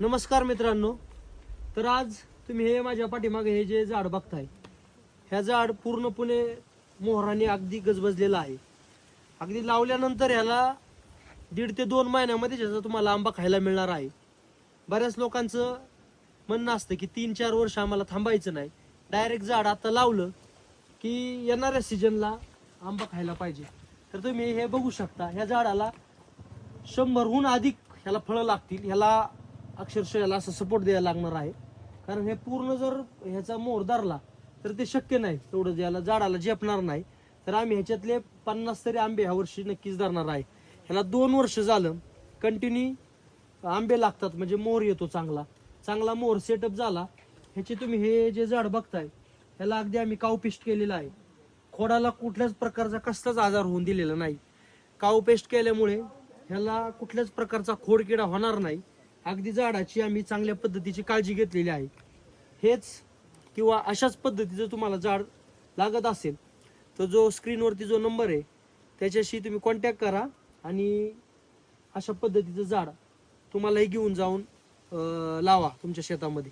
नमस्कार मित्रांनो. तर आज तुम्ही हे माझ्या पाठीमागे हे जे झाड बघताय, ह्या झाड पूर्णपणे मोहराने अगदी गजबजलेलं आहे. अगदी लावल्यानंतर ह्याला 1.5 ते 2 महिन्यामध्ये ह्याचा तुम्हाला आंबा खायला मिळणार आहे. बऱ्याच लोकांचं म्हणणं असतं की 3-4 वर्ष आम्हाला थांबायचं नाही, डायरेक्ट झाड आता लावलं की येणाऱ्या सीजनला आंबा खायला पाहिजे. तर तुम्ही हे बघू शकता, ह्या झाडाला 100हून अधिक ह्याला फळं लागतील. ह्याला अक्षरशः याला असं सपोर्ट द्यायला लागणार आहे, कारण हे पूर्ण जर ह्याचा मोहर धरला तर ते शक्य नाही, तेवढं याला झाडाला झेपणार नाही. तर आम्ही ह्याच्यातले 50 तरी आंबे ह्या वर्षी नक्कीच धरणार आहे. ह्याला 2 वर्ष झालं कंटिन्यू आंबे लागतात, म्हणजे मोहर येतो चांगला चांगला मोहर सेटअप झाला. ह्याचे तुम्ही हे जे झाड बघताय, ह्याला अगदी आम्ही काऊ पेस्ट केलेलं आहे. खोडाला कुठल्याच प्रकारचा कसलाच आजार होऊन दिलेला नाही. काऊ पेस्ट केल्यामुळे ह्याला कुठल्याच प्रकारचा खोडकिडा होणार नाही. अगदी झाडाची आम्ही चांगल्या पद्धतीची काळजी घेतलेली आहे. हेच किंवा अशाच पद्धतीचं तुम्हाला झाड लागत असेल तर जो स्क्रीनवरती जो नंबर आहे त्याच्याशी तुम्ही कॉन्टॅक्ट करा आणि अशा पद्धतीचं झाड तुम्हालाही घेऊन जाऊन लावा तुमच्या शेतामध्ये.